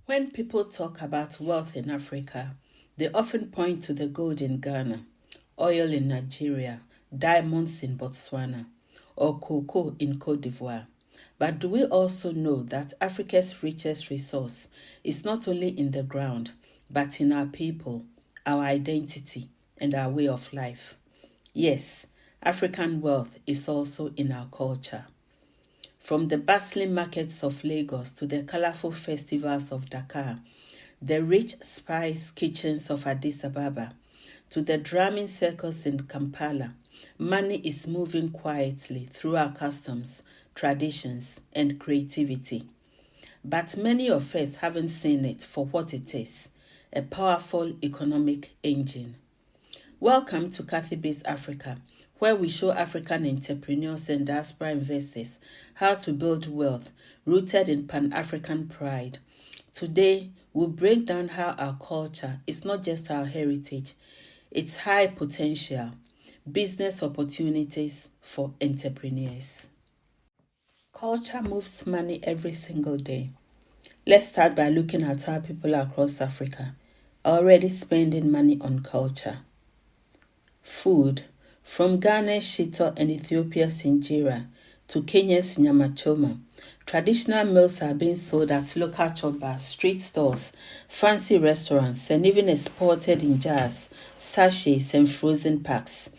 When people talk about wealth in Africa, they often point to the gold in Ghana, oil in Nigeria, diamonds in Botswana, or cocoa in Cote d'Ivoire. But do we also know that Africa's richest resource is not only in the ground, but in our people, our identity, and our way of life? Yes, African wealth is also in our culture. From the bustling markets of Lagos to the colorful festivals of Dakar, the rich spice kitchens of Addis Ababa, to the drumming circles in Kampala, money is moving quietly through our customs, traditions, and creativity. But many of us haven't seen it for what it is, a powerful economic engine. Welcome to Cathy Biz Africa, where we show African entrepreneurs and diaspora investors how to build wealth rooted in Pan-African pride. Today, we'll break down how our culture is not just our heritage, it's high potential, business opportunities for entrepreneurs. Culture moves money every single day. Let's start by looking at how people across Africa are already spending money on culture. Food, from Ghana's shito and Ethiopia's injera to Kenya's nyama choma, traditional meals are being sold at local chopbars, street stalls, fancy restaurants, and even exported in jars, sachets, and frozen packs.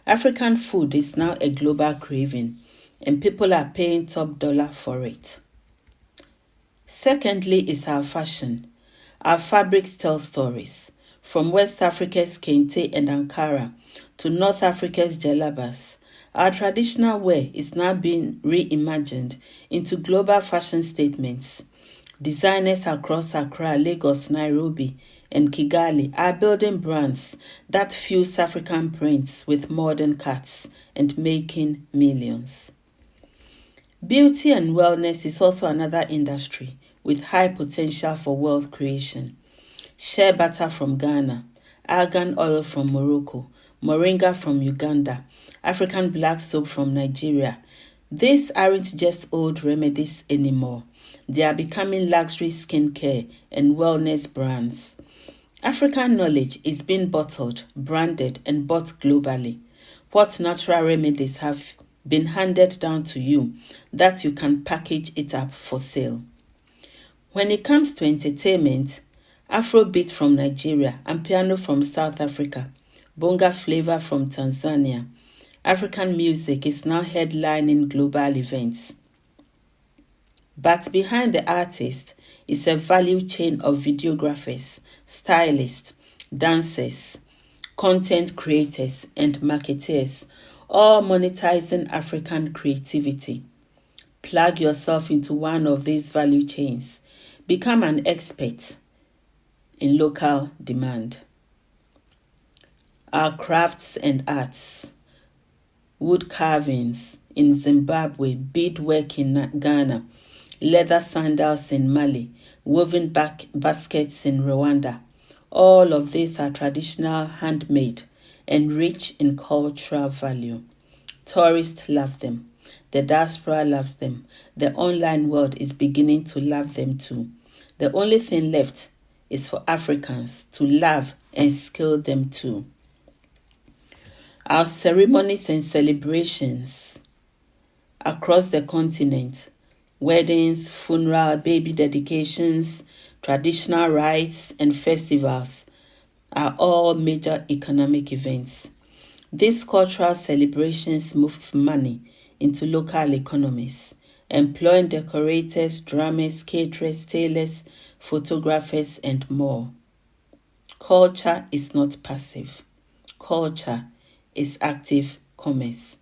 African food is now a global craving, and people are paying top dollar for it. Secondly is our fashion. Our fabrics tell stories, from West Africa's kente and Ankara to North Africa's jalabas. Our traditional wear is now being reimagined into global fashion statements. Designers across Accra, Lagos, Nairobi, and Kigali are building brands that fuse African prints with modern cuts and making millions. Beauty and wellness is also another industry with high potential for wealth creation. Shea butter from Ghana, argan oil from Morocco, moringa from Uganda, African black soap from Nigeria. These aren't just old remedies anymore. They are becoming luxury skincare and wellness brands. African knowledge is being bottled, branded, and bought globally. What natural remedies have been handed down to you that you can package it up for sale? When it comes to entertainment, Afrobeat from Nigeria and piano from South Africa, bonga flavor from Tanzania, African music is now headlining global events. But behind the artist is a value chain of videographers, stylists, dancers, content creators, and marketers, all monetizing African creativity. Plug yourself into one of these value chains. Become an expert in local demand. Our crafts and arts, wood carvings in Zimbabwe, beadwork in Ghana, leather sandals in Mali, woven baskets in Rwanda. All of these are traditional, handmade, and rich in cultural value. Tourists love them. The diaspora loves them. The online world is beginning to love them too. The only thing left is for Africans to love and scale them too. Our ceremonies and celebrations across the continent, weddings, funeral, baby dedications, traditional rites, and festivals are all major economic events. These cultural celebrations move money into local economies, employing decorators, drummers, caterers, tailors, photographers, and more. Culture is not passive. Culture is active commerce,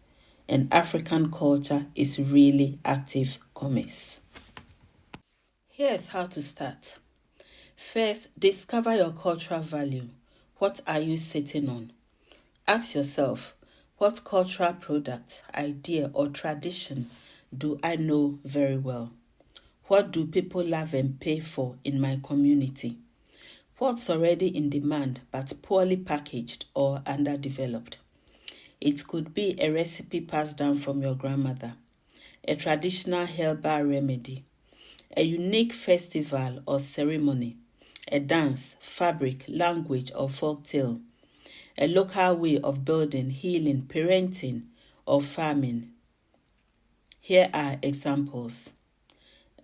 and African culture is really active commerce. Here's how to start. First, discover your cultural value. What are you sitting on? Ask yourself, what cultural product, idea, or tradition do I know very well? What do people love and pay for in my community? What's already in demand but poorly packaged or underdeveloped? It could be a recipe passed down from your grandmother, a traditional herbal remedy, a unique festival or ceremony, a dance, fabric, language, or folktale, a local way of building, healing, parenting, or farming. Here are examples.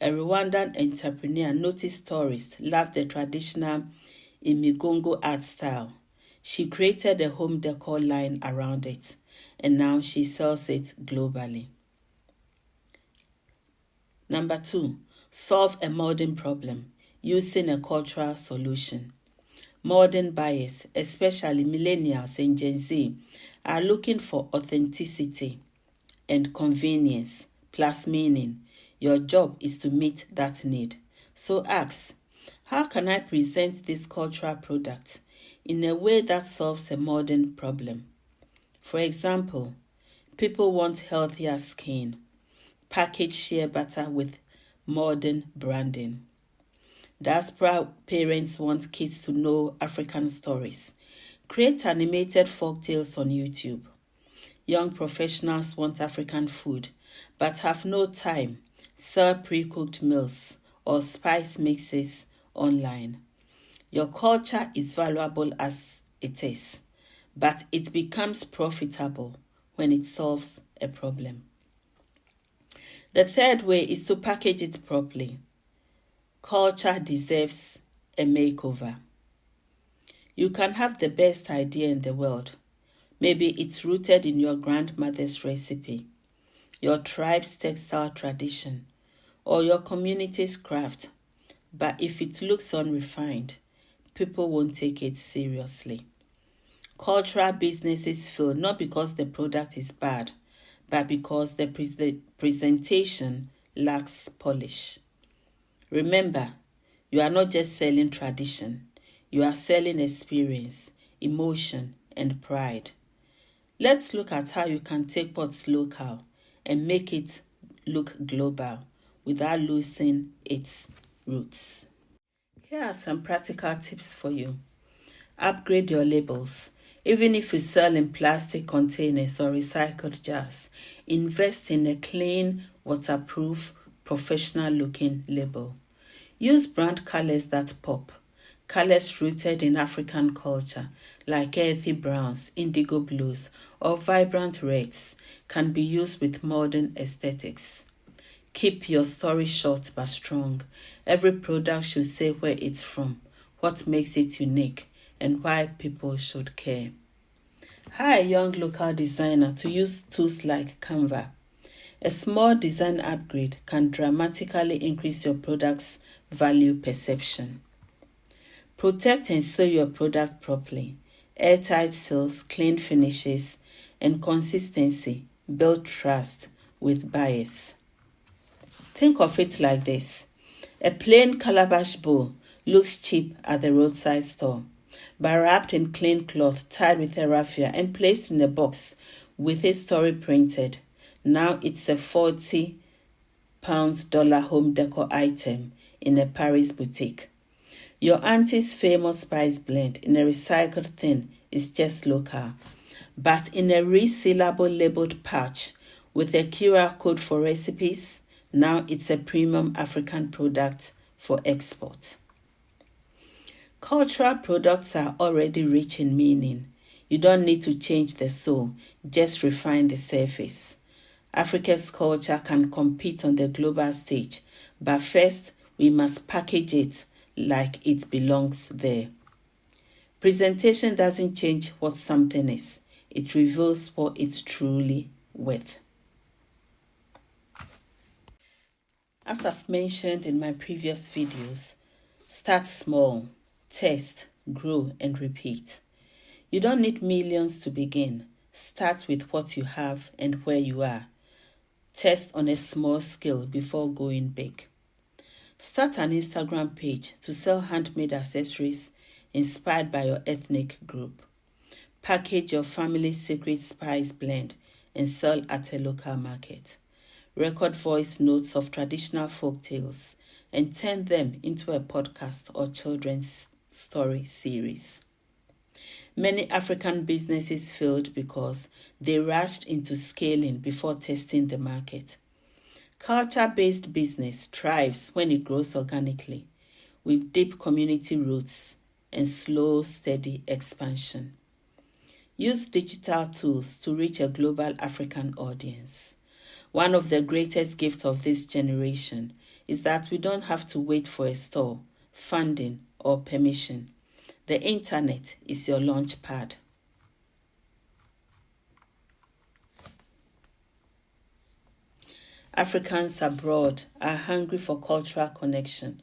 A Rwandan entrepreneur noticed tourists loved the traditional Imigongo art style. She created a home decor line around it, and now she sells it globally. Number 2, solve a modern problem using a cultural solution. Modern buyers, especially millennials and Gen Z, are looking for authenticity and convenience plus meaning. Your job is to meet that need. So ask, how can I present this cultural product in a way that solves a modern problem? For example, people want healthier skin. Package shea butter with modern branding. Diaspora parents want kids to know African stories. Create animated folktales on YouTube. Young professionals want African food but have no time. Sell pre-cooked meals or spice mixes online. Your culture is valuable as it is, but it becomes profitable when it solves a problem. The third way is to package it properly. Culture deserves a makeover. You can have the best idea in the world. Maybe it's rooted in your grandmother's recipe, your tribe's textile tradition, or your community's craft. But if it looks unrefined, people won't take it seriously. Cultural businesses fail not because the product is bad, but because the presentation lacks polish. Remember, you are not just selling tradition, you are selling experience, emotion, and pride. Let's look at how you can take what's local and make it look global without losing its roots. Here are some practical tips for you. Upgrade your labels. Even if you sell in plastic containers or recycled jars, invest in a clean, waterproof, professional-looking label. Use brand colors that pop. Colors rooted in African culture, like earthy browns, indigo blues, or vibrant reds, can be used with modern aesthetics. Keep your story short but strong. Every product should say where it's from, what makes it unique, and why people should care. Hire a young local designer to use tools like Canva. A small design upgrade can dramatically increase your product's value perception. Protect and sell your product properly. Airtight seals, clean finishes, and consistency build trust with buyers. Think of it like this. A plain calabash bowl looks cheap at the roadside store, but wrapped in clean cloth, tied with a raffia, and placed in a box with a story printed. Now it's a $40 home decor item in a Paris boutique. Your auntie's famous spice blend in a recycled tin is just local, but in a resealable labeled pouch with a QR code for recipes, now it's a premium African product for export. Cultural products are already rich in meaning. You don't need to change the soul, just refine the surface. Africa's culture can compete on the global stage, but first we must package it like it belongs there. Presentation doesn't change what something is, it reveals what it's truly worth. As I've mentioned in my previous videos, start small, test, grow, and repeat. You don't need millions to begin. Start with what you have and where you are. Test on a small scale before going big. Start an Instagram page to sell handmade accessories inspired by your ethnic group. Package your family's secret spice blend and sell at a local market. Record voice notes of traditional folk tales and turn them into a podcast or children's story series. Many African businesses failed because they rushed into scaling before testing the market. Culture-based business thrives when it grows organically, with deep community roots and slow, steady expansion. Use digital tools to reach a global African audience. One of the greatest gifts of this generation is that we don't have to wait for a store, funding, or permission. The internet is your launch pad. Africans abroad are hungry for cultural connection.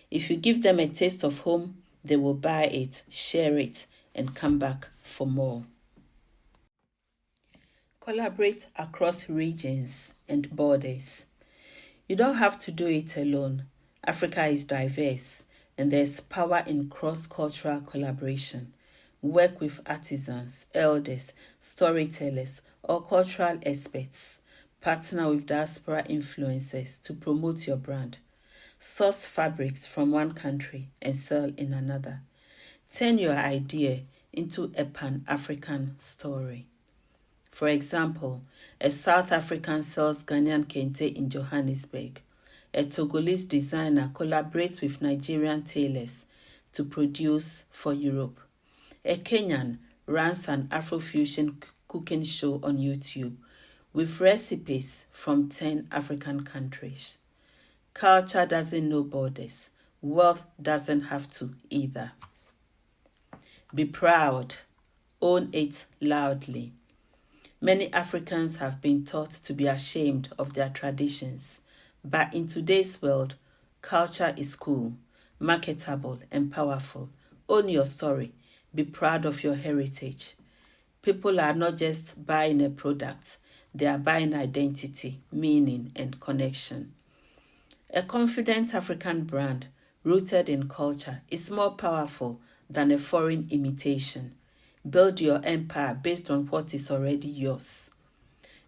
If you give them a taste of home, they will buy it, share it, and come back for more. Collaborate across regions and borders. You don't have to do it alone. Africa is diverse, and there's power in cross-cultural collaboration. Work with artisans, elders, storytellers, or cultural experts. Partner with diaspora influencers to promote your brand. Source fabrics from one country and sell in another. Turn your idea into a Pan-African story. For example, a South African sells Ghanaian kente in Johannesburg. A Togolese designer collaborates with Nigerian tailors to produce for Europe. A Kenyan runs an Afrofusion cooking show on YouTube with recipes from 10 African countries. Culture doesn't know borders. Wealth doesn't have to either. Be proud. Own it loudly. Many Africans have been taught to be ashamed of their traditions, but in today's world, culture is cool, marketable, and powerful. Own your story. Be proud of your heritage. People are not just buying a product, they are buying identity, meaning, and connection. A confident African brand rooted in culture is more powerful than a foreign imitation. Build your empire based on what is already yours.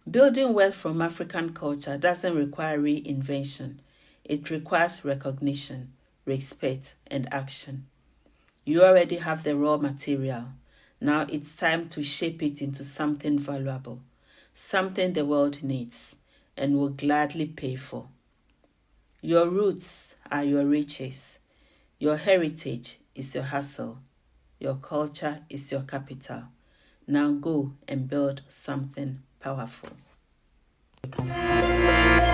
Building wealth from African culture doesn't require reinvention. It requires recognition, respect, and action. You already have the raw material. Now it's time to shape it into something valuable, something the world needs and will gladly pay for. Your roots are your riches. Your heritage is your hustle. Your culture is your capital. Now go and build something powerful. You can see.